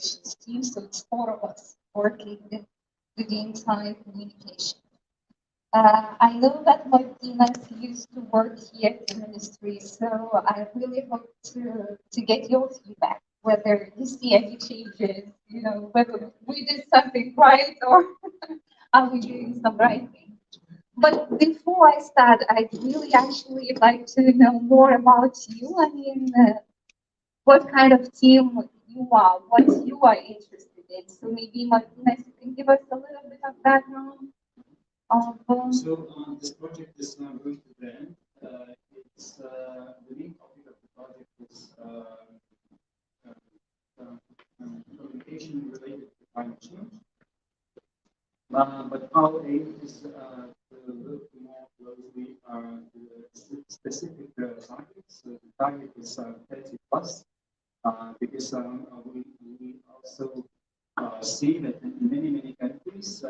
communications team, so it's 4 of us working with the entire communication. I know that Martina used to work here at the ministry, so I really hope to get your feedback, whether you see any changes, whether we did something right or are we doing some right thing. But before I start, I'd really actually like to know more about you. I mean, what kind of team you are, what you are interested in. So maybe Martina, you can give us a little bit of background. So this project is now going to the end. It's the main topic of the project is communication related to climate change. But our aim is to look more closely at the specific targets. So the target is 30 plus, because we also see that in many countries,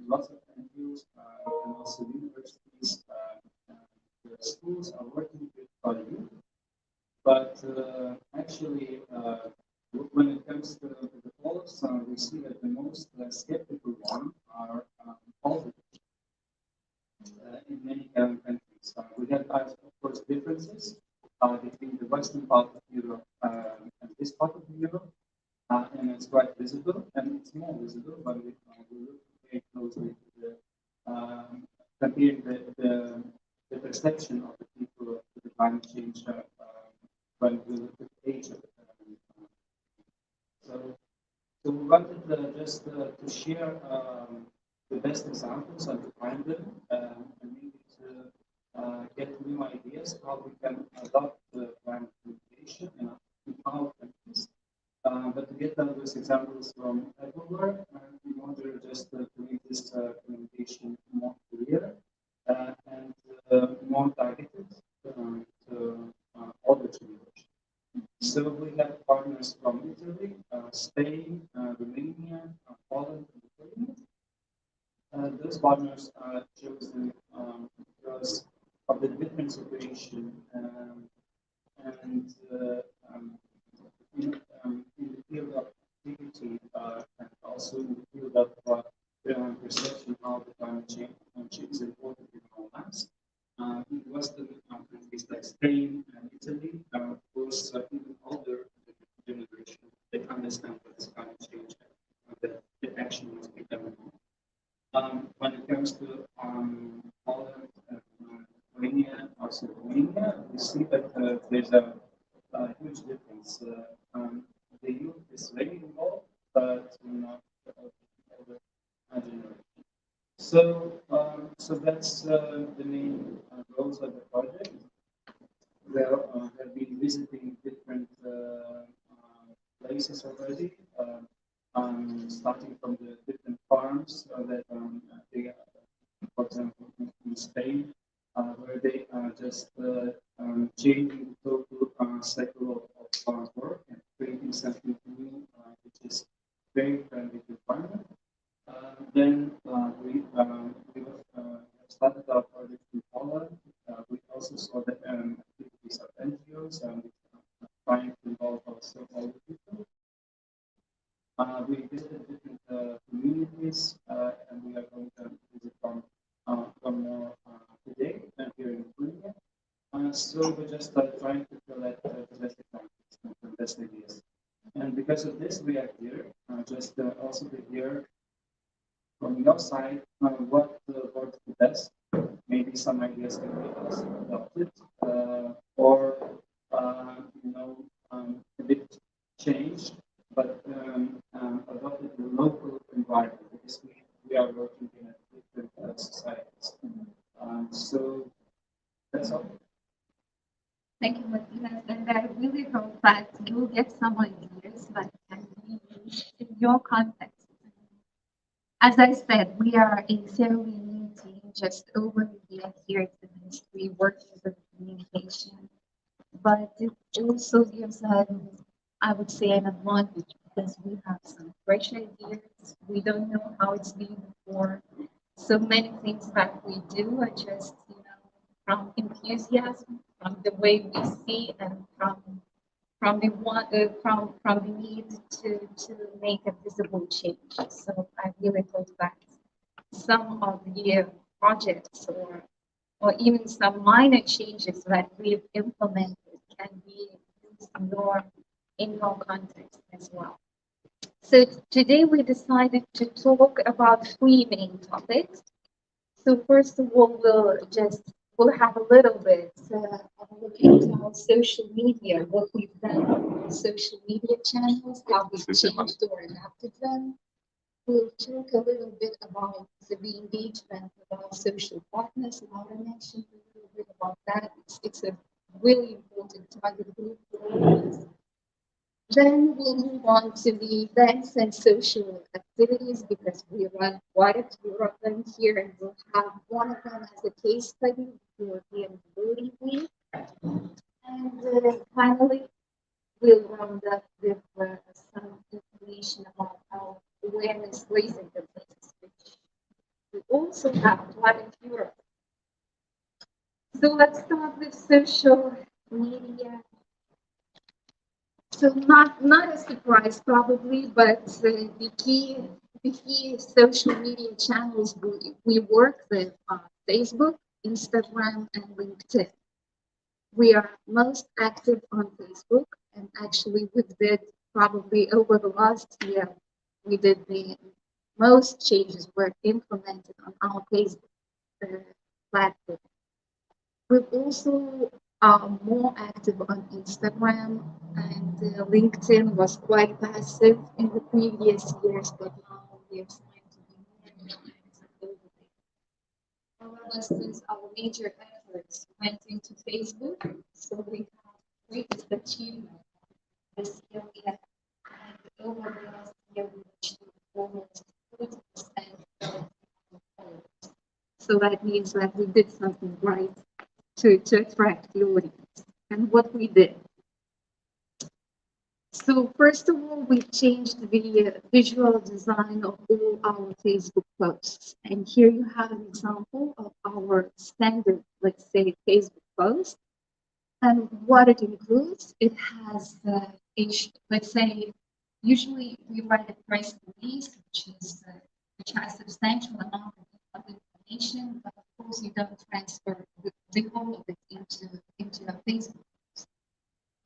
lots of NGOs and also universities, the schools are working with youth, but actually, when it comes to the polls, we see that the most skeptical one are older in many countries. We have, of course, differences between the western part of Europe and this part of Europe, and it's quite visible, and it's more visible when we look very closely to comparing the perception of the people to the climate change when we look at the age of the so we wanted just to share the best examples and to find them, and maybe to get new ideas how we can adopt climate communication in our countries. But to get those examples from everywhere, in order just to make this communication more clear and more targeted to all the generations. So we have partners from Italy, Spain, Romania, Poland, and Ukraine. Those partners are chosen because of the different situation and in the field of activity and also in the field of perception how the climate change is important in our lives. In Western countries like Spain and Italy, of course, even older generation, they understand what is climate change and that the action must be done. When it comes to Poland and Romania, also Romania, we see that there's a huge difference. The youth is very involved, but not the older generation. So that's the main goals of the project. We have been visiting different places already, starting from the different farms that they, for example, in Spain, where they are just changing the total cycle of farm work and creating something new, which is very friendly to farmers. Then we started our project in Poland. We also saw the activities of NGOs and trying to involve also all the people. We visited different communities, and we are going to visit one more today here in Vilnius. So we're just trying to collect the best examples and the best ideas. And because of this, we are here, just also to hear from your side what works the best. Maybe some ideas can be also adopted, or a bit changed, but adopted the local environment because we are working in a different societies. So that's all. Thank you, Martina. And I really hope that you'll get some ideas that can be used in your context. As I said, we are a fairly new team, just over a year here at the ministry, working with communication. But it also gives I would say, an advantage because we have some fresh ideas. We don't know how it's been before. So many things that we do are just, from enthusiasm, from the way we see, and from from the one from the need to make a visible change. So I really hope that some of the projects or even some minor changes that we've implemented can be used in your context as well. So today we decided to talk about three main topics. So first of all, we'll have a little bit of a look into our social media, what we've done on social media channels, how we've changed or adapted them. We'll talk a little bit about the engagement with our social partners. Laura mentioned a little bit about that. It's a really important target group for all of us. Then we'll move on to the events and social activities because we run quite a few of them here, and we'll have one of them as a case study for the voting week. And finally, we'll round up with some information about our awareness raising activities, which we also have quite a few of. So let's start with social media. So not a surprise probably, but the key social media channels we work with are Facebook, Instagram, and LinkedIn. We are most active on Facebook, and actually we did probably over the last year, we did the most changes were implemented on our Facebook platform. We've also more active on Instagram, and LinkedIn was quite passive in the previous years, but now we are trying to be more active over there. However, since our major efforts went into Facebook, so we have greatest achievement this year we have, and over the last year we reached almost 40% of followers. So that means that we did something right to attract the audience. And what we did. So first of all, we changed the visual design of all our Facebook posts. And here you have an example of our standard, let's say, Facebook post. And what it includes, it has, let's say, usually we write a press release, which has substantial amount of information, but of course you don't transfer the whole of it into a Facebook post.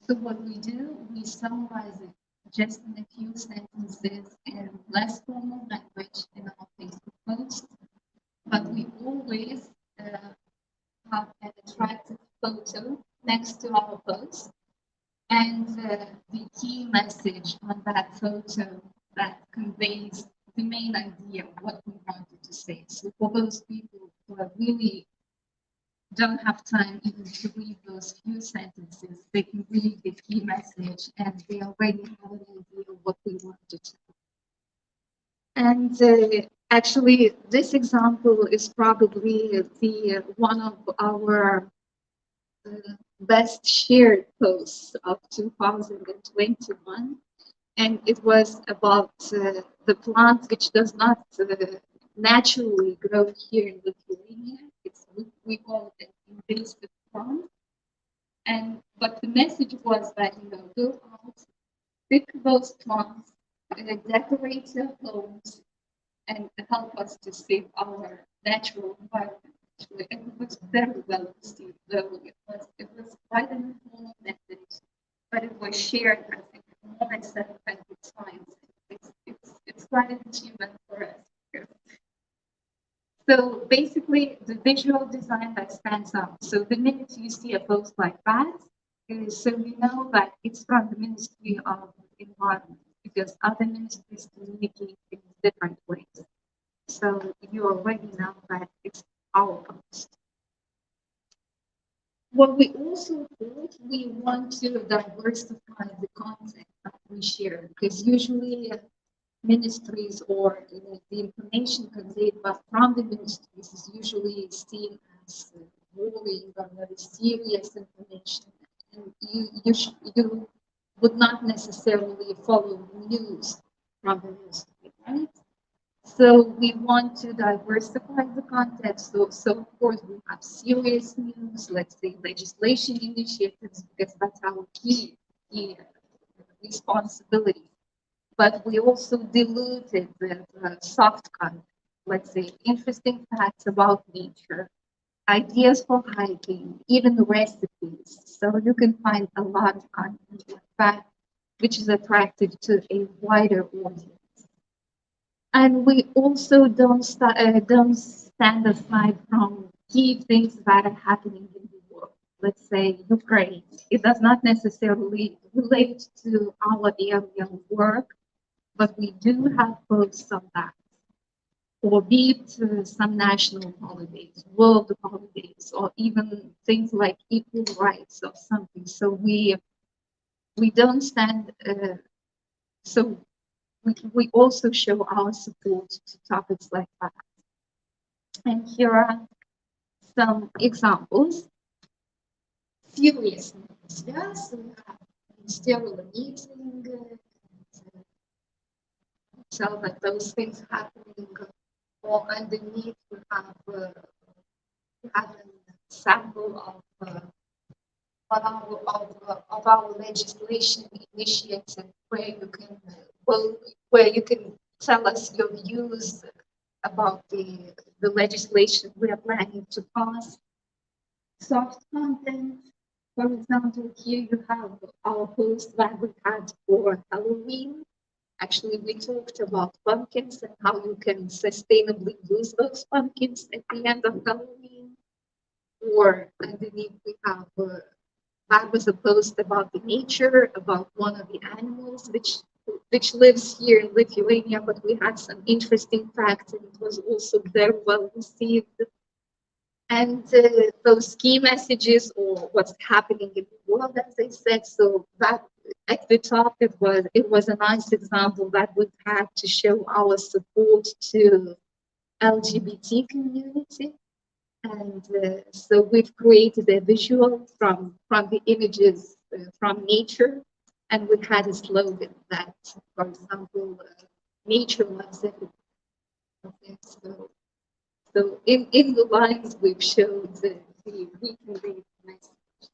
So what we do, we summarize it just in a few sentences in less formal language in our Facebook post, but we always have an attractive photo next to our post, and the key message on that photo that conveys the main idea of what we wanted to say. So for those people who are really don't have time even to read those few sentences, they can read the key message and they already have an idea of what we want to tell. And actually, this example is probably the one of our best shared posts of 2021. And it was about the plant which does not naturally grow here in Lithuania. We call it an invasive plant. But the message was that, go out, pick those plants, decorate your homes, and help us to save our natural environment. Actually, and it was very well received, though it was quite an informal message, but it was shared, I think, more than 700 times. It's quite an achievement for us. So basically, the visual design that stands out. So the minute you see a post like that, so you know that it's from the Ministry of Environment, because other ministries communicate in different ways. So you already know that it's our post. What we also do, we want to diversify the content that we share, because usually ministries or the information conveyed from the ministries is usually seen as boring or very serious information, and you would not necessarily follow news from the ministry, right? So we want to diversify the content. So of course we have serious news, let's say legislation initiatives, because that's our key responsibility. But we also diluted the soft content, let's say interesting facts about nature, ideas for hiking, even recipes. So you can find a lot of content like that, which is attractive to a wider audience. And we also don't stand aside from key things that are happening in the world. Let's say Ukraine. It does not necessarily relate to our area of work, but we do have posts on that. Or be it some national holidays, world holidays, or even things like equal rights or something. So we don't stand. So we also show our support to topics like that. And here are some examples. Furious news, yes, we have still a meeting, so that those things happening, or underneath we have an sample of our legislation initiative where you can tell us your views about the legislation we are planning to pass. Soft content, for example, here you have our post that we had for Halloween. Actually, we talked about pumpkins and how you can sustainably use those pumpkins at the end of Halloween. Or underneath we have that was a post about the nature, about one of the animals which lives here in Lithuania, but we had some interesting facts and it was also very well received. And those key messages or what's happening in the world, as I said, so that at the top it was a nice example that we had to show our support to LGBT community. And so we've created a visual from the images from nature, and we had a slogan that, for example, nature loves everything. So in the lines we've showed we can read the message.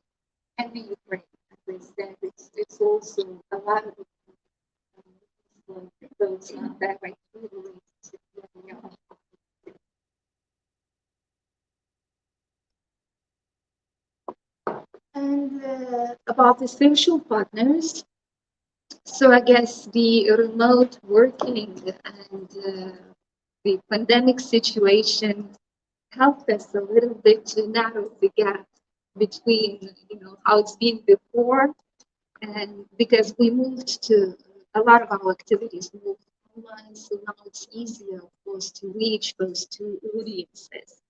And the Ukraine, as I said, it's also a lot of those not directly related to the And about the social partners, so I guess the remote working and the pandemic situation helped us a little bit to narrow the gap between how it's been before, and because we moved to a lot of our activities moved online, so now it's easier, of course, to reach those two audiences.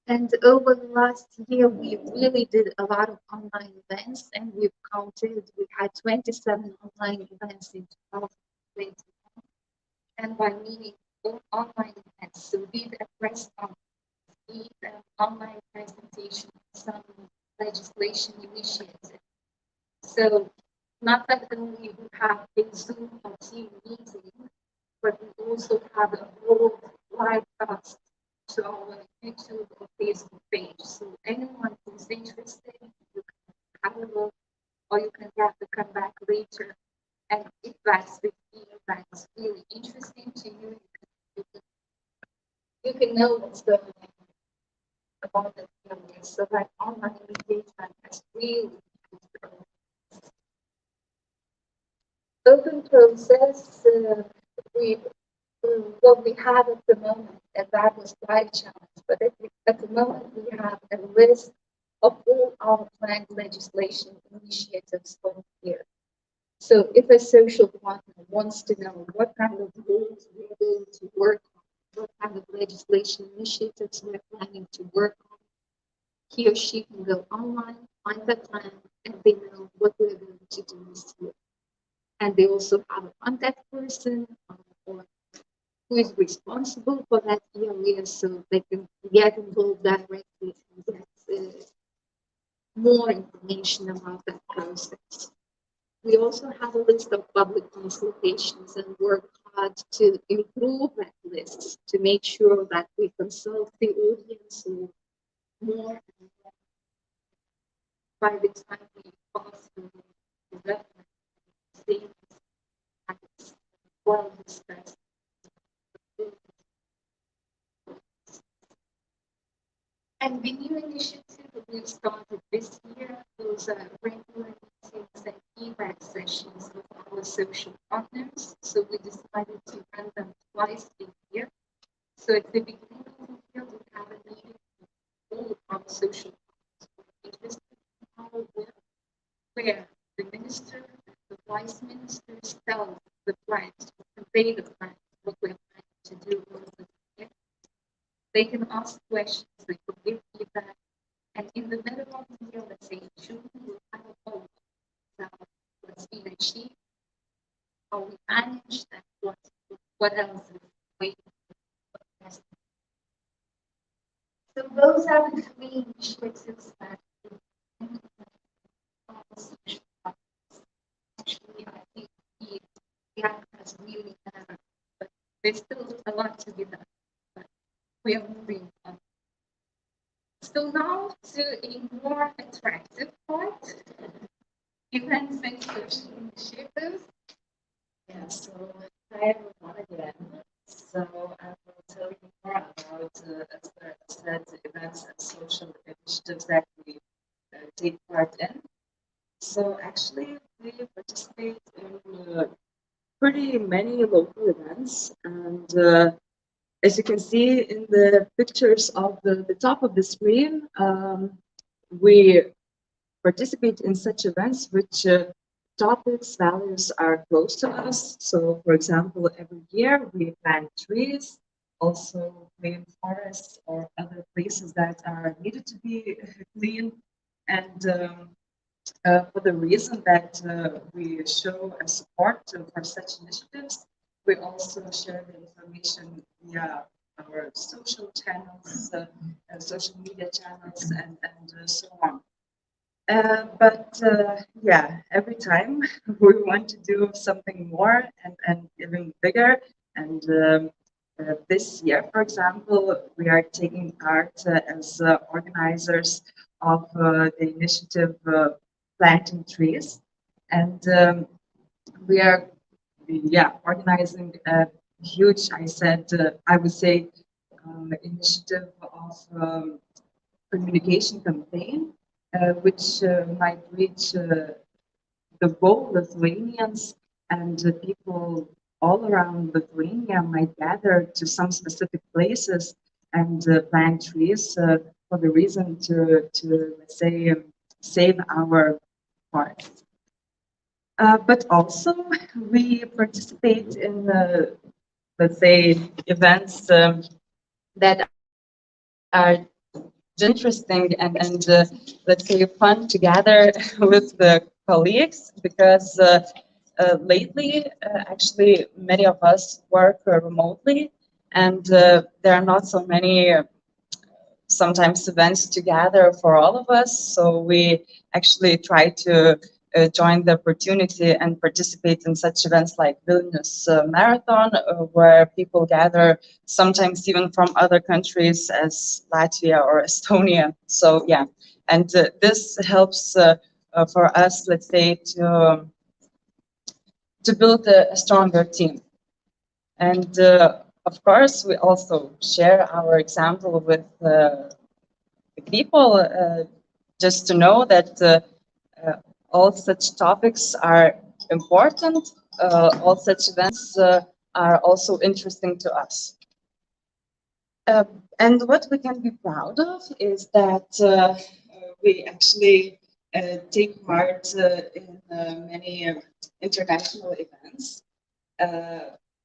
And over the last year, we really did a lot of online events, and we've counted, we had 27 online events in 2020. And by meaning online events, so be it a press conference, be it an online presentation, some legislation initiative. So not that only we have a Zoom or team meeting, but we also have a whole live cast to our YouTube or Facebook page. So anyone who's interested, you can have a look, or you can have to come back later. And if that's the theme that's really interesting to you, you can know what's going on about the family. So that online engagement has really open process. We what we have at the moment, and that was quite challenged, but at the moment we have a list of all our planned legislation initiatives for the year. So if a social partner wants to know what kind of rules we're going to work on, what kind of legislation initiatives we're planning to work on, he or she can go online, find the plan, and they know what we're going to do this year. And they also have a contact person or who is responsible for that area, so they can get involved directly and get more information about that process. We also have a list of public consultations and work hard to improve that list to make sure that we consult the audience more and more by the time we pass the development. things as well discussed. And the new initiative that we've started this year, those regular meetings and feedback sessions with our social partners. So we decided to run them twice a year. So at the beginning of the year, we have a meeting with all of our social partners interested in our work, where the minister and the vice ministers tell the plans, to convey the plans, what we're planning to do over the year. They can ask questions, they can give feedback, and in the middle of the year, let's say in June, we'll have a vote about what's been achieved, how we managed, and what else is waiting for the rest. So those are the three initiatives that actually I think the gap has really narrowed, but there's still a lot to be done. But we are moving on. So now to a more attractive part, events and social initiatives. Yeah, so hi everyone again. So I will tell you more about, as I said, events and social initiatives that we take part in. So actually, we participate in pretty many local events, and as you can see in the pictures of the top of the screen, we participate in such events which topics, values are close to us. So, for example, every year we plant trees, also clean forests or other places that are needed to be clean. And for the reason that we show a support for such initiatives, we also share the information via our social channels, social media channels, and so on. But yeah, every time we want to do something more and even bigger. And this year, for example, we are taking part as organizers of the initiative Planting Trees. And we are, yeah, organizing a huge, I would say, initiative of communication campaign, which might reach the whole Lithuanians, and people all around Lithuania might gather to some specific places and plant trees for the reason to let's say, save our forests. But also, we participate in, let's say, events that are interesting and let's say fun to gather with the colleagues, because lately actually many of us work remotely, and there are not so many sometimes events to gather for all of us. So we actually try to join the opportunity and participate in such events like Vilnius Marathon, where people gather sometimes even from other countries as Latvia or Estonia. So yeah, and this helps for us, let's say, to build a stronger team. And of course, we also share our example with people, just to know that all such topics are important, all such events are also interesting to us. And what we can be proud of is that we actually take part in many international events.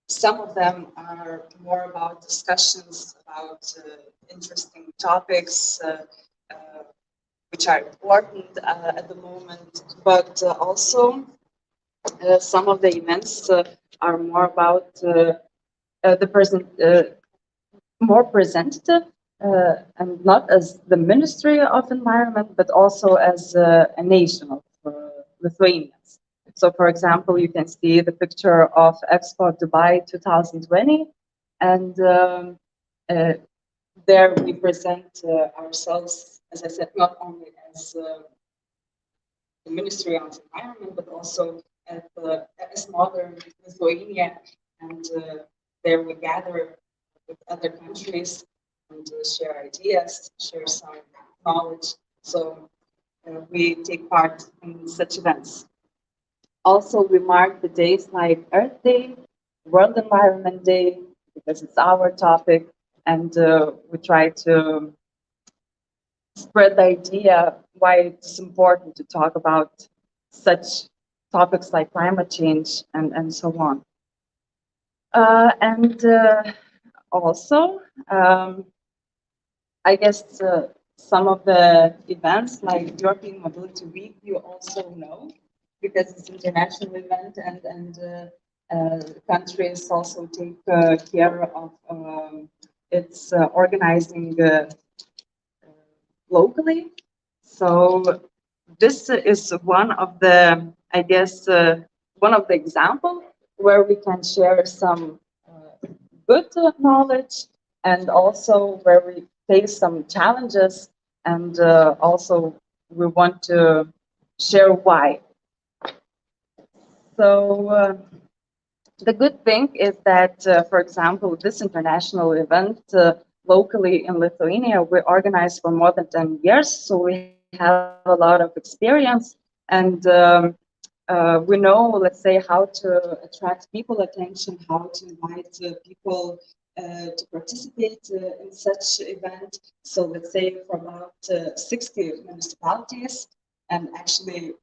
Some of them are more about discussions about interesting topics, which are important at the moment, but also some of the events are more about the present, more presentative, and not as the Ministry of Environment, but also as a nation of Lithuanians. So, for example, you can see the picture of Expo Dubai 2020, and there we present ourselves, as I said, not only as the Ministry of Environment, but also at a smaller Lithuania, and there we gather with other countries and share ideas, share some knowledge. So we take part in such events. Also, we mark the days like Earth Day, World Environment Day, because it's our topic, and we try to spread the idea why it's important to talk about such topics like climate change and so on. And also, I guess some of the events like European Mobility Week, you also know, because it's an international event, and countries also take care of its organizing locally. So this is one of the, I guess, one of the example where we can share some good knowledge, and also where we face some challenges, and also we want to share why. So the good thing is that, for example, this international event locally in Lithuania, we organized for more than 10 years, so we have a lot of experience, and we know, let's say, how to attract people attention, how to invite people to participate in such event. So let's say for about 60 municipalities, and actually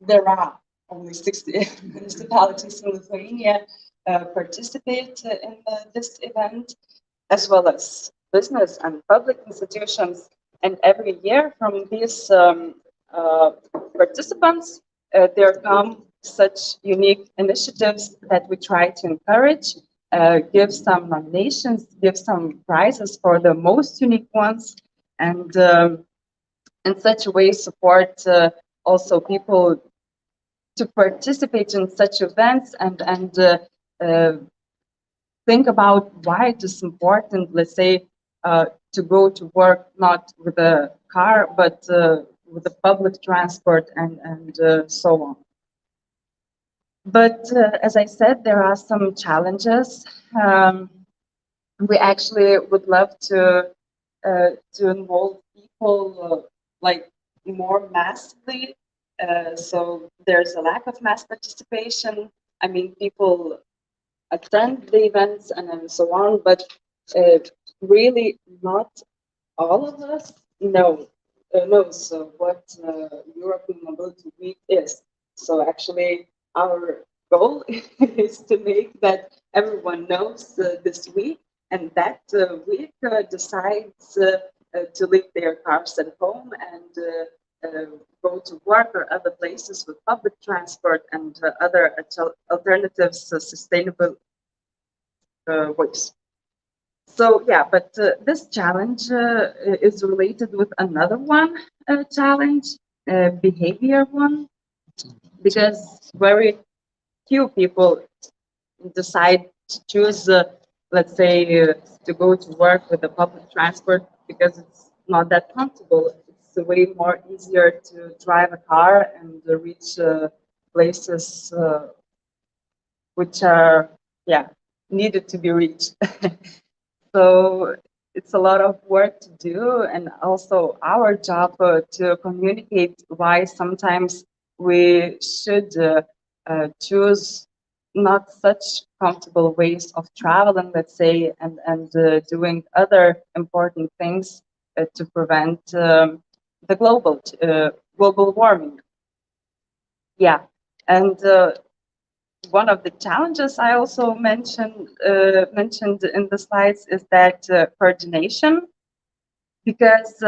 there are only 60 municipalities in Lithuania participate in this event, as well as business and public institutions. And every year from these uh, participants, there come such unique initiatives that we try to encourage, give some nominations, give some prizes for the most unique ones, and in such a way support also people to participate in such events, and uh, think about why it is important, let's say, to go to work not with a car, but with the public transport, and so on. But as I said, there are some challenges. We actually would love to involve people like more massively. So there's a lack of mass participation. I mean, people attend the events and so on, but really not all of us knows what European Mobility Week is. So actually, our goal is to make that everyone knows this week, and that week decides to leave their cars at home and go to work or other places with public transport and other alternatives, sustainable ways. So yeah, but this challenge is related with another one challenge, behavior one, because very few people decide to choose, let's say, to go to work with the public transport because it's not that comfortable. It's way more easier to drive a car and reach places which are, yeah, needed to be reached. So it's a lot of work to do, and also our job to communicate why sometimes we should choose not such comfortable ways of traveling, let's say, and doing other important things to prevent the global warming. Yeah, and one of the challenges I also mentioned in the slides is that coordination, because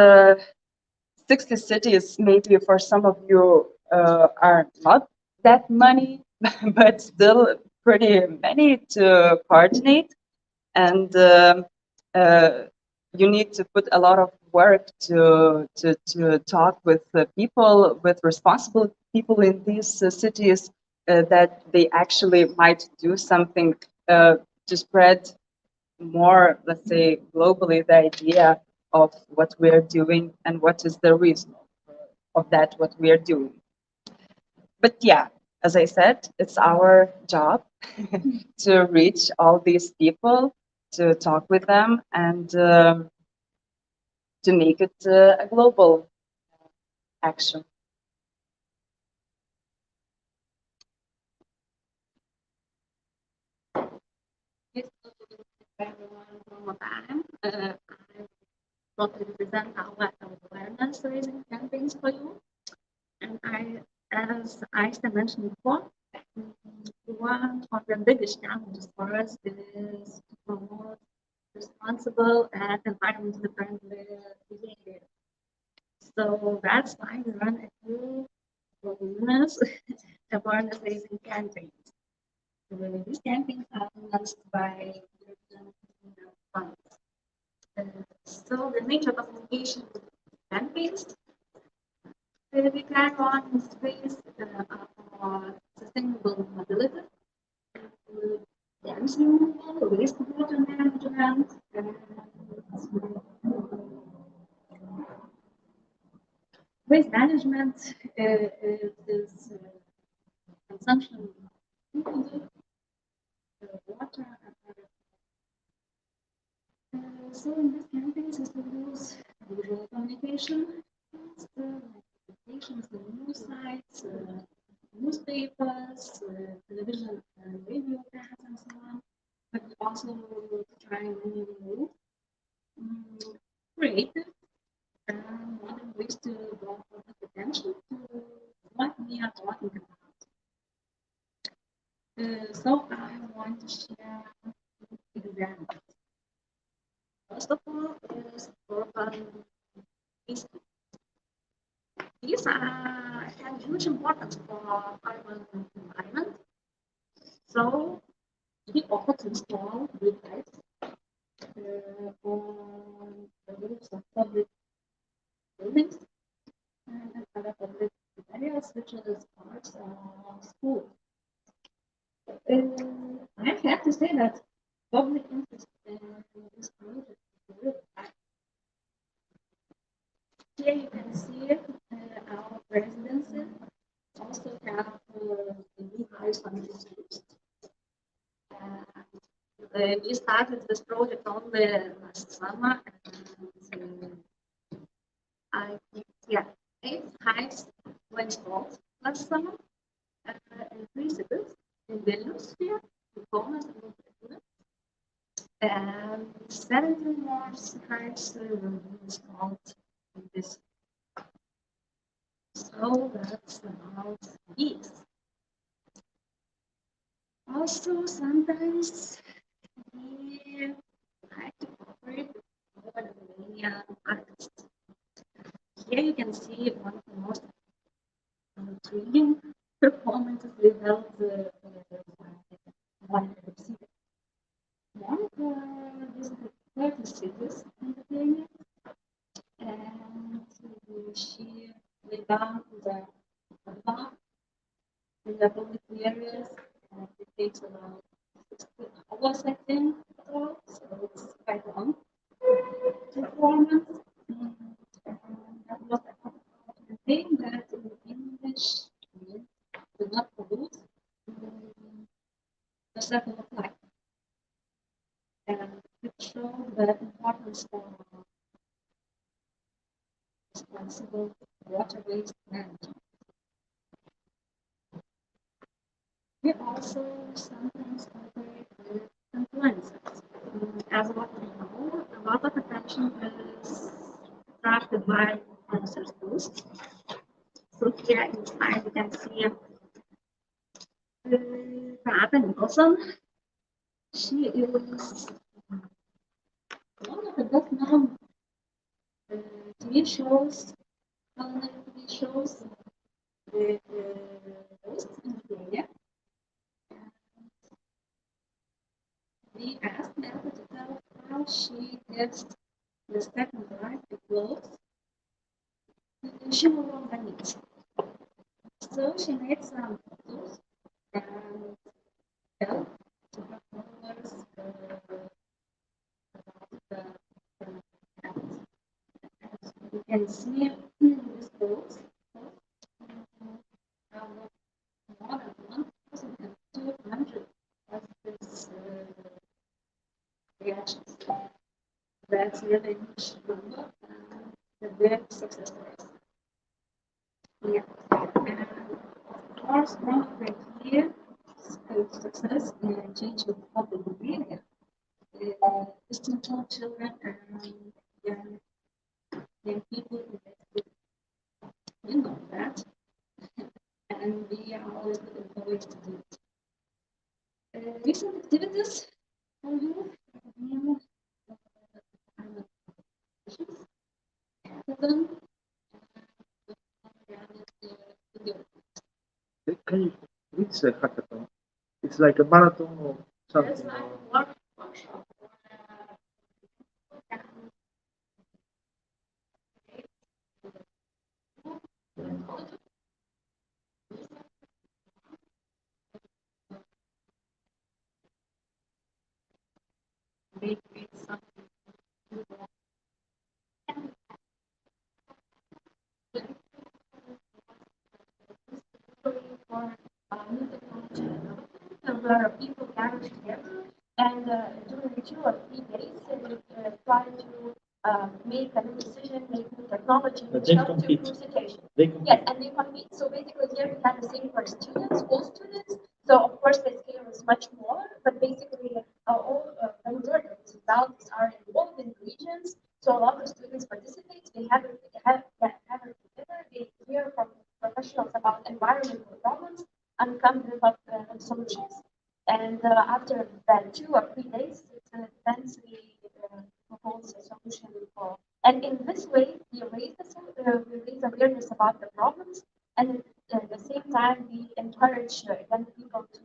60 cities maybe for some of you are not that many, but still pretty many to coordinate, and you need to put a lot of work to talk with people, with responsible people in these cities, that they actually might do something to spread more, let's say, globally, the idea of what we are doing and what is the reason of that, what we are doing. But yeah, as I said, it's our job to reach all these people, to talk with them, and to make it a global action. Yes, everyone from what I'm. I want to represent our awareness raising campaigns for you. And as I mentioned before, one of the biggest challenges for us is to promote responsible and environmentally friendly behavior. So that's why we run a few awareness raising campaigns. These campaigns are financed by European funds. So the nature of communication campaigns we track on space for sustainable mobility, dance removal, wastewater management, and waste management is consumption of food, water, and other. So in these campaigns, we use visual communication, communications, the news sites, newspapers, television and radio ads, and so on. But we also try and move creative and modern ways to draw public attention to what we are talking about. So I want to share examples. First of all is urban peace. These have huge importance for urban environment. So we offer to install grid lights on the roofs of public buildings and other public areas, which is parks or schools. I have to say that public interest in this project is really high. Here you can see our residences also have the new house on the streets. We started this project only last summer, and I think, yeah, 8 hives were installed last summer in 3 cities, in Vilnius here, in Kaunas, and 17 more hives will be installed in this. So that's about bees. Also, sometimes we like to cooperate with other Romanian artists. Here you can see one of the most intriguing performances we held one city. Monica visited 30 cities in Lithuania, and she laid down the map in the public areas, and it takes about 60 hours, I think, so it's quite long performance. That was the thing that in English do not pollute the circle of life. And it showed the importance of responsible water waste management. We also sometimes operate with influencers. As what we know, a lot of attention is attracted by influencers' posts. So here inside you can see Beate Nicholson. She is one of the best known TV shows, culinary TV shows, with hosts in Lithuania. We asked Beate to tell how she gets the second life to clothes she no longer needs. So she made some photos and helped to her followers about the as you can see in this post, more than reactions. That's really huge number. The big success rate. Yeah. And of course, one of the key success in changing public behavior is to tell children and young people that we know that, and we are always looking forward to do it. Recent activities for you. Hackathon. Can you, it's a hackathon. It's like a marathon or something. It's like or- workshop. Make something for new technology development, where people gather together and during 2 or 3 days they will try to make a new decision, make new technology, But they help to compete. improve situation. They compete. Yes, and they compete. So basically here we have the same for students, all students. So of course the scale is much more, but basically all the majority of the results are involved in regions. So a lot of students participate. They have it together. They hear from professionals about environmental problems and come with solutions. And after that 2 or 3 days, then we propose a solution for. And in this way, we raise awareness about the problems, and at the same time, we encourage young people to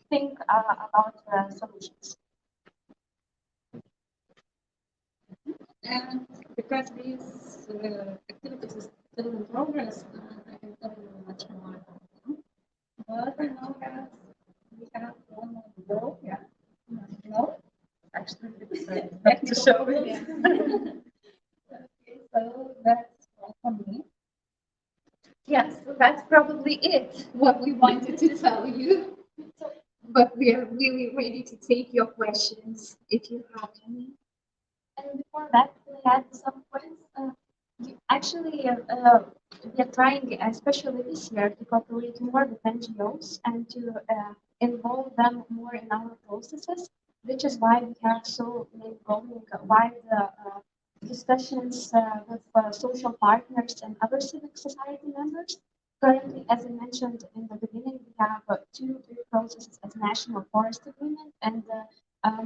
think about solutions. And because these activities is still in progress, I can tell you much more about them. But I know that we have one more to go. Yeah. No, actually, it's back to show it. Okay, so that's all from me. Yes, so that's probably it, what we wanted to tell you. But we are really ready to take your questions if you have any. And before that, we had some points. Actually, we are trying, especially this year, to cooperate more with NGOs and to involve them more in our processes, which is why we have so many going wide discussions with social partners and other civic society members. Currently, as I mentioned in the beginning, we have two big processes as National Forest Agreement and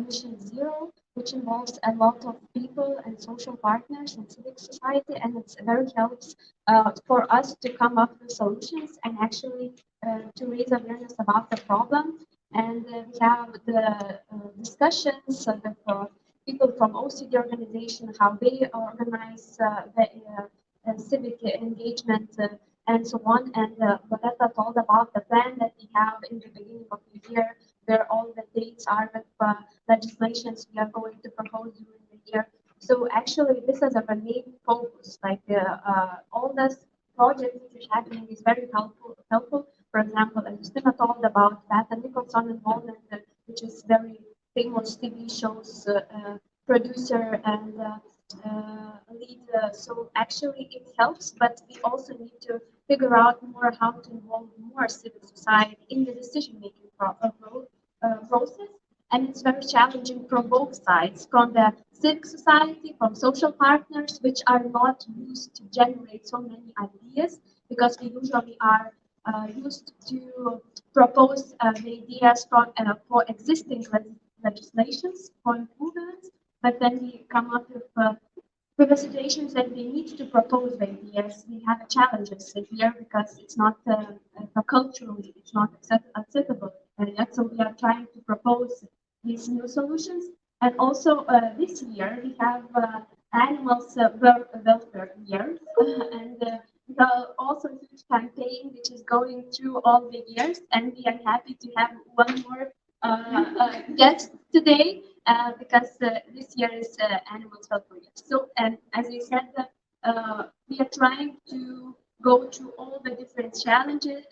Mission Zero, which involves a lot of people and social partners and civic society, and it very helps for us to come up with solutions and actually to raise awareness about the problem. And we have the discussions with people from OCD organization, how they organize the civic engagement and so on. And Loretta told about the plan that we have in the beginning of the year, where all the dates are with legislations we are going to propose during the year. So actually, this is our main focus. Like all this project which is happening is very helpful. Helpful. For example, as Justina told about that, and Nicholson involvement, which is very famous TV shows producer and lead. So actually, it helps, but we also need to figure out more how to involve more civil society in the decision-making process. And it's very challenging from both sides, from the civic society, from social partners, which are not used to generate so many ideas, because we usually are used to propose the ideas for existing legislations for improvements, but then we come up with the situations that we need to propose the ideas. We have challenges here because it's not culturally, it's not acceptable yet. So we are trying to propose these new solutions. And also this year we have animals welfare year, and we have also a huge campaign which is going through all the years, and we are happy to have one more guest today because this year is animals welfare year. So, and as I said, we are trying to go through all the different challenges,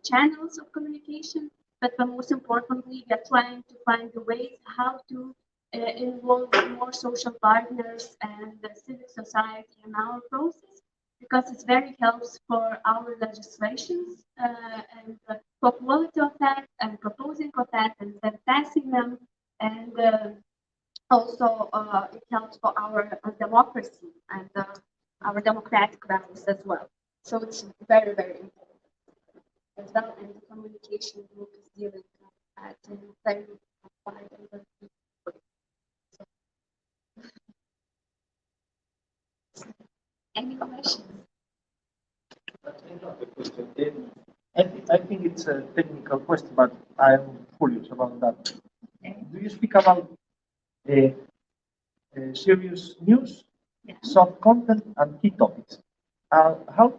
channels of communication, but most importantly, we are trying to find the ways how to involve more social partners and the civic society in our process, because it's very helps for our legislations and for quality of that and proposing of that and then passing them, and also it helps for our democracy and our democratic values as well. So it's very, very important as well, and the communication group is dealing at a very wide and very deep way. So, any questions? I think it's a technical question, but I'm curious about that. Do you speak about serious news, Yeah. soft content, and key topics? How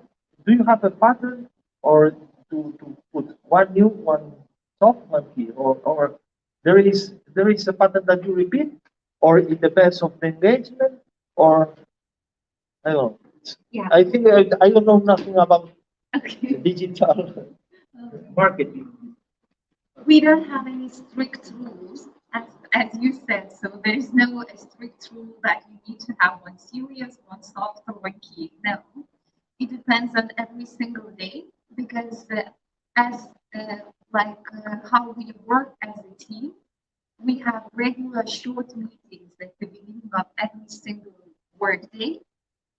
do you have a pattern, or to put one new, one soft, one key, or there is a pattern that you repeat, or it depends on the engagement, or I don't know. Yeah. I think I don't know nothing about Okay. digital marketing. We don't have any strict rules, as you said. So there's no strict rule that you need to have one serious, one soft, or one key. No, it depends on every single day, because as how we work as a team, we have regular short meetings at the beginning of every single work day,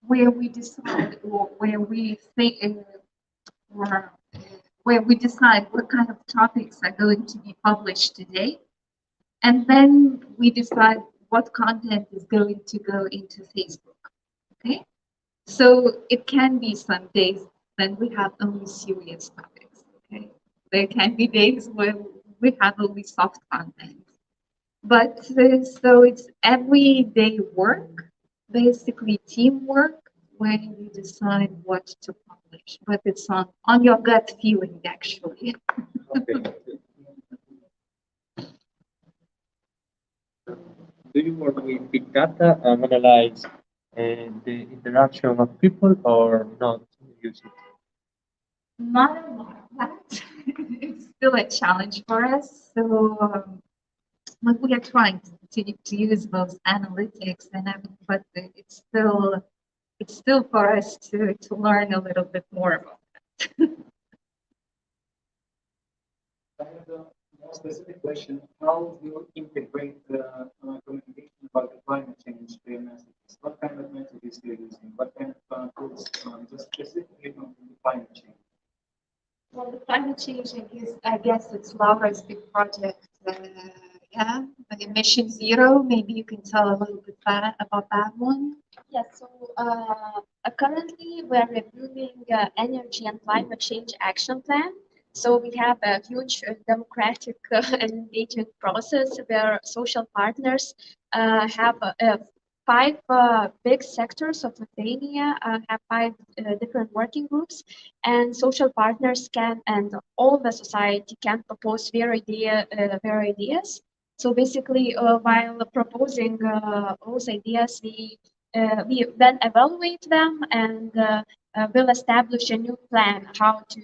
where we decide, or where we think, or where we decide what kind of topics are going to be published today. And then we decide what content is going to go into Facebook. Okay? So it can be some days when we have only serious topics. Okay? There can be days where we have only soft content. But so it's everyday work, basically teamwork, when you decide what to publish. But it's on your gut feeling, actually. Okay. Do you work with big data and analyze the interaction of people, or not use it? Not a lot of that. It's still a challenge for us. So, but we are trying to use those analytics and everything, but it's still for us to learn a little bit more about that. I have a more specific question. How do you integrate the communication about the climate change to your messages? What kind of messages you're using? What kind of tools, just specifically on the climate change? Well, the climate change, I guess it's Laura's big project. Yeah, the emission zero. Maybe you can tell a little bit about that one. Yes, so currently we're reviewing energy and climate change action plan. So we have a huge democratic and engaging process where social partners have 5 big sectors of Lithuania, have 5 different working groups, and social partners can, and all the society can propose their ideas. So basically, while proposing those ideas, we then evaluate them and will establish a new plan how to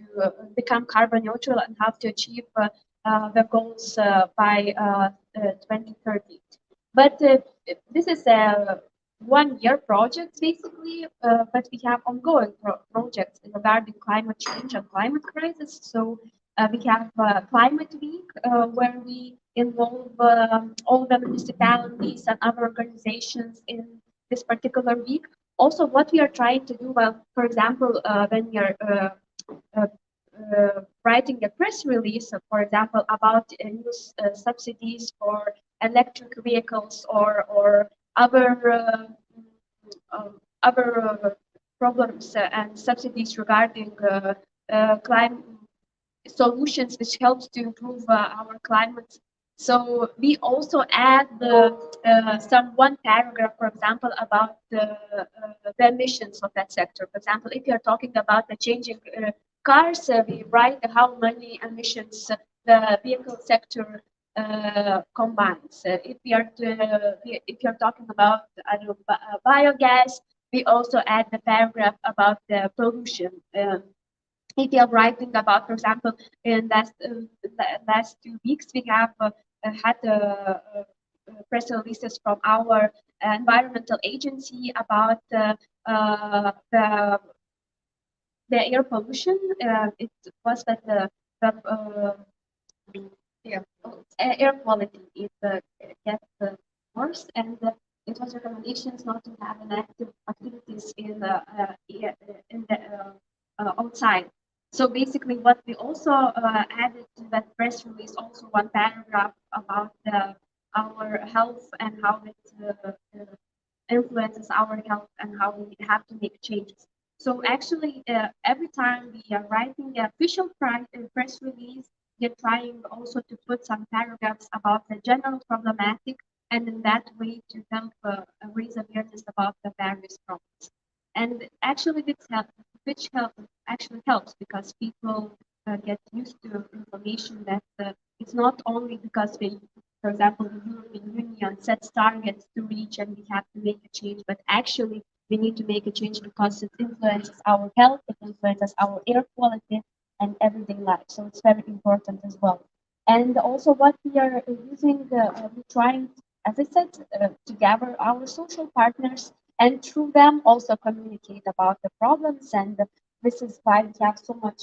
become carbon neutral and how to achieve the goals by 2030. But this is a one-year project basically, but we have ongoing projects regarding climate change and climate crisis. So we have Climate Week, where we involve all the municipalities and other organizations in this particular week. Also, what we are trying to do, well, for example, when you're writing a press release, for example, about new subsidies for electric vehicles or other problems and subsidies regarding climate solutions which helps to improve our climate. So we also add some one paragraph, for example, about the emissions of that sector. For example, if you're talking about the changing cars, we write how many emissions the vehicle sector combines. If you're talking about biogas, we also add the paragraph about the pollution. If you're writing about, for example, in last 2 weeks, we have had press releases from our environmental agency about the air pollution. It was that the air quality is gets worse, and it was recommendations not to have an active activities in the outside. So basically, what we also added to that press release, also one paragraph about our health and how it influences our health and how we have to make changes. So actually, every time we are writing the official press release, we're trying also to put some paragraphs about the general problematic, and in that way to help raise awareness about the various problems. And actually, actually helps because people get used to information that it's not only because they, for example, the European Union sets targets to reach and we have to make a change, but actually we need to make a change because it influences our health, it influences our air quality and everyday life. So it's very important as well. And also what we are using, we're trying, as I said, to gather our social partners and through them also communicate about the problems. And this is why we have so much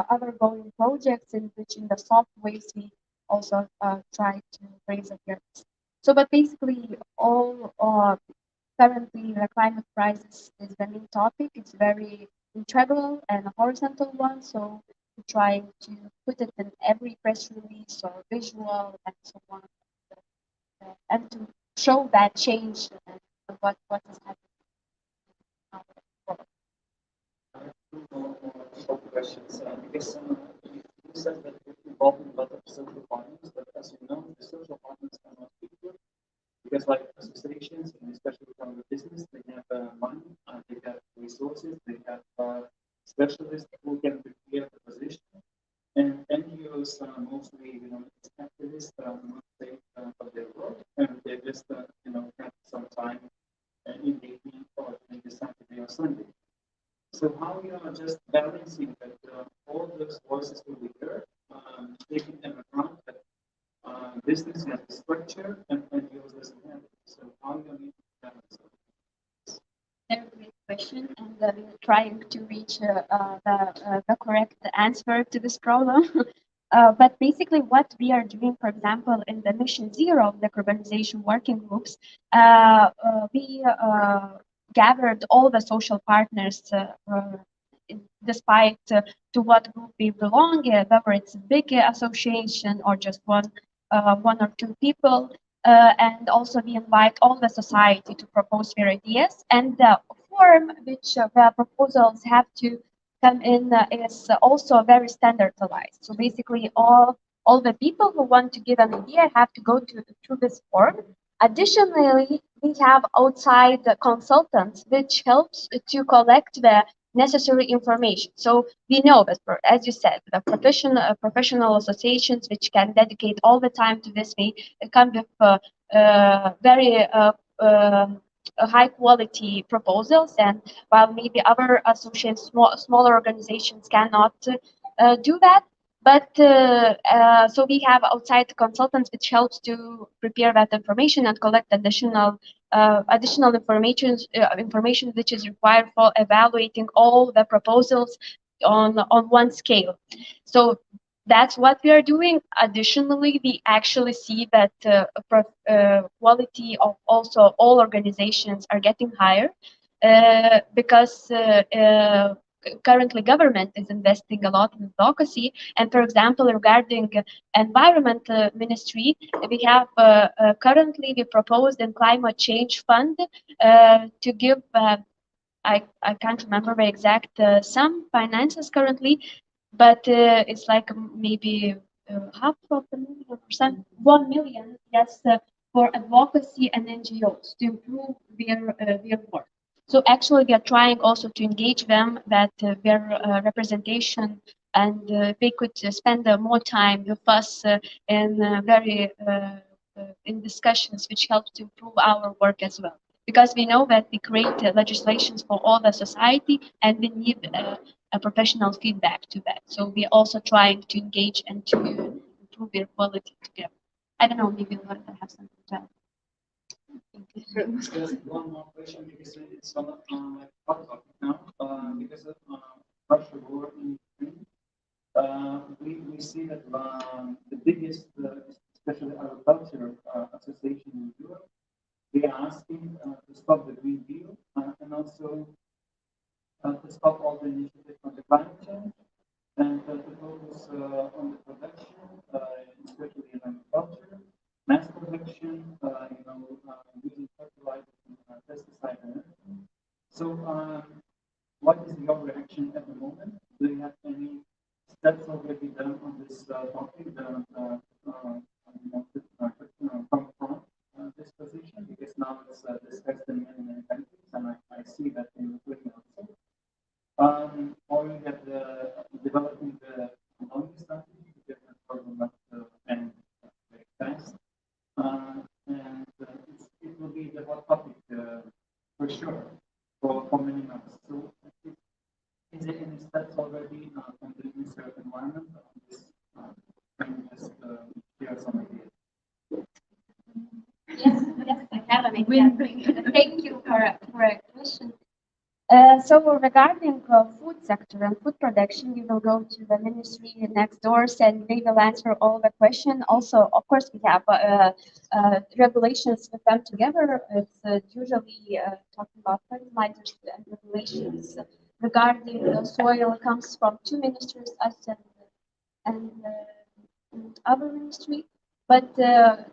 other going projects in which in the soft ways we also try to raise awareness. So, but basically all currently the climate crisis is the main topic. It's very integral and a horizontal one. So we're trying to put it in every press release or visual and so on, and to show that change and what is happening in our world. Two more questions because you said that you're involved in a lot of social partners, but as you know, the social partners are not equal because, like associations, and especially from the business, they have money, they have resources, they have specialists who can prepare the position, and NGOs mostly, it's activists, not safe for their work, and they just, have some time in the evening or in the Saturday or Sunday. So how you are just balancing that all those voices will be heard, taking them account that business has a structure and yours doesn't have it. So how you need to balance it? Very great question, and we're trying to reach the correct answer to this problem. But basically, what we are doing, for example, in the Mission Zero, the urbanization working groups, we gathered all the social partners, despite to what group we belong, whether it's a big association or just one or two people. And also we invite all the society to propose their ideas, and the form which the proposals have to come in is also very standardized. So basically all the people who want to give an idea have to go through this form. Additionally, we have outside consultants which helps to collect the necessary information. So we know that, as you said, the professional associations which can dedicate all the time to this, they come with very high quality proposals, and while maybe other associations, smaller organizations cannot do that. But so we have outside consultants which helps to prepare that information and collect additional information which is required for evaluating all the proposals on one scale. So that's what we are doing. Additionally, we actually see that quality of also all organizations are getting higher because currently government is investing a lot in advocacy. And for example, regarding environment ministry, we have currently we proposed in climate change fund to give I can't remember the exact sum finances currently, but it's like maybe half of the million or 1 million, yes, for advocacy and NGOs to improve their work. So actually, we are trying also to engage them that their representation, and they could spend more time with us in discussions which help to improve our work as well. Because we know that we create legislations for all the society, and we need a professional feedback to that. So we're also trying to engage and to improve their quality together. I don't know, maybe Loretta have something to add. Just one more question because it's on my hot topic now. Because of Russia war in Ukraine, we see that the biggest, especially agriculture association in Europe, they are asking to stop the Green Deal and also to stop all the initiatives on the climate change and to focus on the production, especially in agriculture, mass production, using fertilizers and pesticides and everything. So, what is your reaction at the moment? Do you have any steps already done on this topic that come from this position? Because now it's discussed in many countries, and I see that in Ukraine also. Or you have developing the economic strategy because the problem not end very fast. It will be the hot topic for sure for many months. So, is there any steps already from the Ministry of Environment on this? Can you just share some ideas? Yes, I have an idea. Thank you for a question. So regarding food sector and food production, you will go to the ministry next doors and they will answer all the question. Also, of course, we have regulations with them together. It's usually talking about fertilizers and regulations regarding the soil comes from two ministries, us and other ministry. But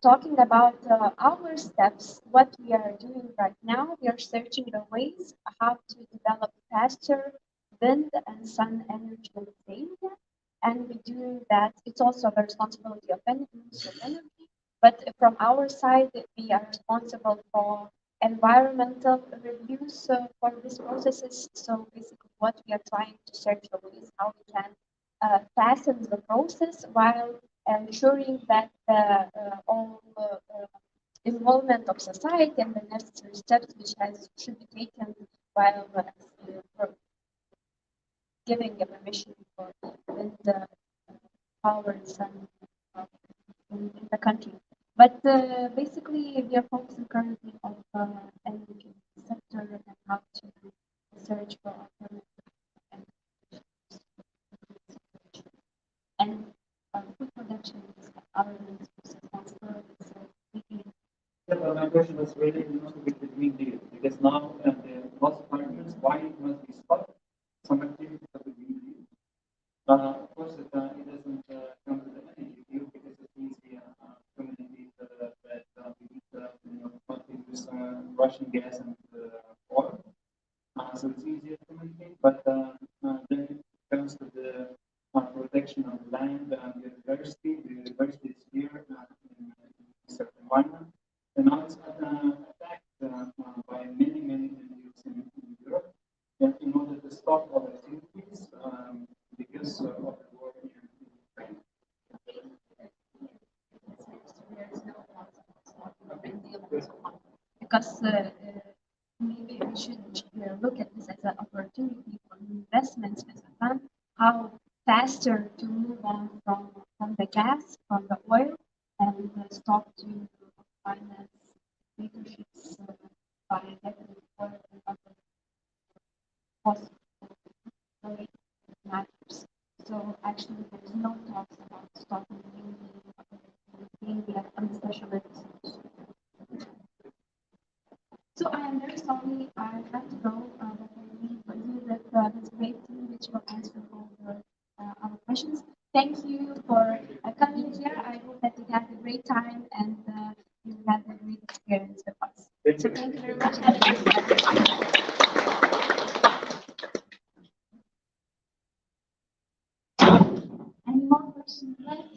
talking about our steps, what we are doing right now, we are searching the ways how to develop faster wind and sun energy in Lithuania. And we do that. It's also the responsibility of Ministry of Energy. But from our side, we are responsible for environmental reviews for these processes. So basically, what we are trying to search for is how we can fasten the process while ensuring that all involvement of society and the necessary steps which should be taken while giving a permission for wind power and sun in the country. But basically, we are focusing currently on energy sector and how to search for alternative and food production is our responsibility. So we Yeah, but my question was really not with the Green Deal because now the lots of partners, why it must be stopped some activities of the Green Deal. Of course, it doesn't come to the energy field because it's easy communities that we need not to use Russian gas and oil. So it's easier to communicate, but then it comes to the protection of land and biodiversity. Biodiversity is here in certain environment, and now it's attacked by many NGOs in Europe. And in order to stop all activities because of the war in Ukraine. because maybe we should look at this as an opportunity for investments as a fund, how faster to move on from the gas, from the oil, and stop to finance dictatorships by getting oil and other possible matters. So actually, there's no talks about stopping India, especially. So I am very sorry, I have to go, but I leave you with this great team which will answer all our questions. Thank you for coming here. I hope that you had a great time and you had a great experience with us. So thank you very much. Have a great day. Any more questions left?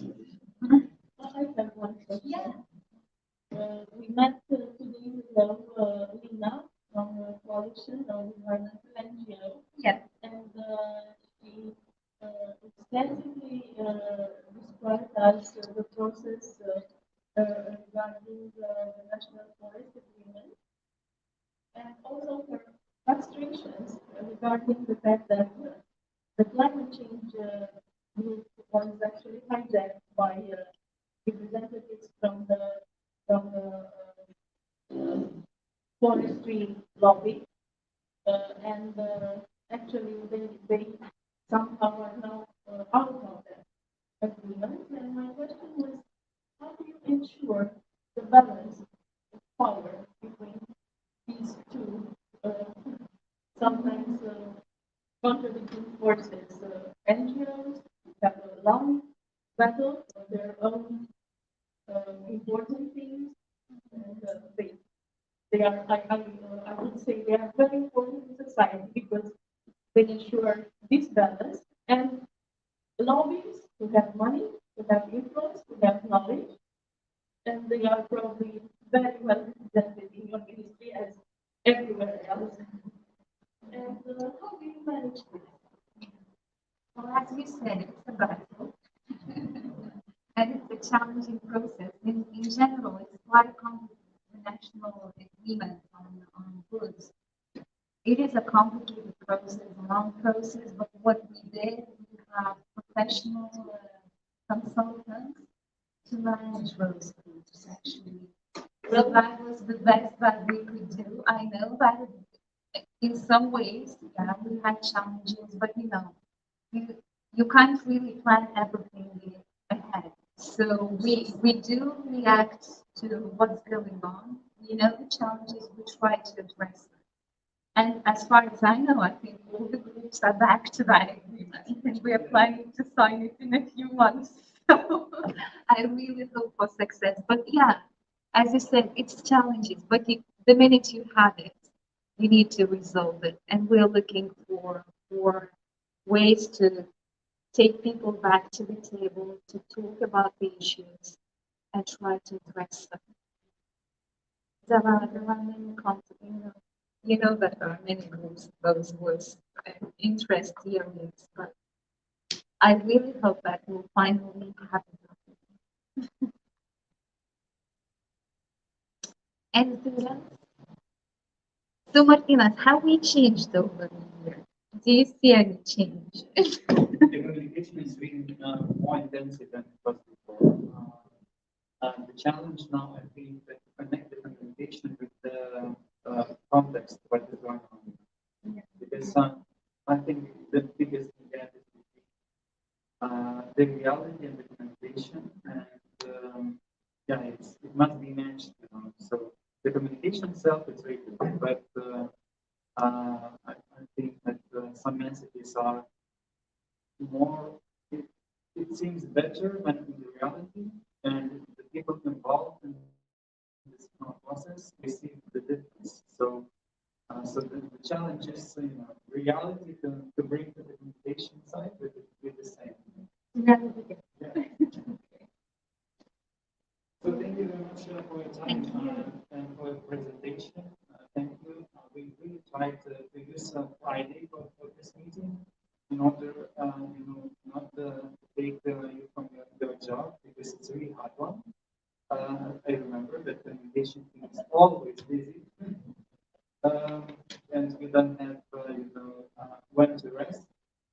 I have one question. Yeah. We met today with Lina from Coalition of Environmental NGO. Yeah. And she extensively described us the process regarding the National Forest Agreement and also her frustrations regarding the fact that the climate change group was actually hijacked by representatives from the forestry lobby, and actually they somehow are now out of that agreement. And my question was, how do you ensure the balance of power between these two sometimes contradicting forces? NGOs have a long battle for their own important things, and they are, I would say, they are very important in society because they ensure this balance. And lobbies who have money, who have influence, who have knowledge, and they are probably very well represented in your ministry as everywhere else. And how do you manage this? Well, as you said, it's a battle. And it's a challenging process. In general, it's quite a complicated international agreement on goods. It is a complicated process, a long process, but what we did, we have professional consultants to manage those groups, actually. So that was the best that we could do. I know that in some ways, yeah, we had challenges, but you can't really plan everything ahead. So we do react to what's going on. We know the challenges, we try to address them. And as far as I know, I think all the groups are back to that agreement, and we are planning to sign it in a few months. So I really hope for success. But yeah, as you said, it's challenges, but the minute you have it, you need to resolve it. And we're looking for ways to take people back to the table to talk about the issues and try to address them. There are many conflicts, you know that there are many groups, those was interest areas, but I really hope that will finally happen. Anything else? So Martina, how we changed over the year? Do you see any change? The communication is really more intensive than it was before. The challenge now, I think, that to connect the communication with the context, what is going on. Because I think the biggest gap is between the reality and the communication, and yeah, it must be matched. So the communication itself is very good, but I think that some messages are more. It seems better when in the reality, and the people involved in this process receive the difference. So, so the challenge is, reality to bring to the communication side with the same. Yeah. So thank you very much for your time and for your presentation. Thank you. We really tried to use Friday for this meeting in order, not to take you from your job because it's a really hard one. I remember that the communication team is always busy, and we don't have, when to rest.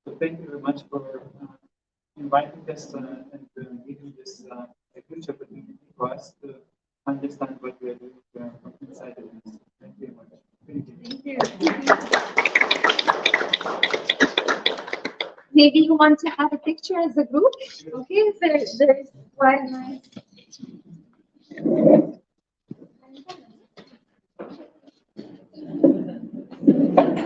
So thank you very much for inviting us and giving this a huge opportunity for us to understand what we are doing from inside the business. Thank you very much. Thank you. Maybe you want to have a picture as a group? Okay, there's quite nice.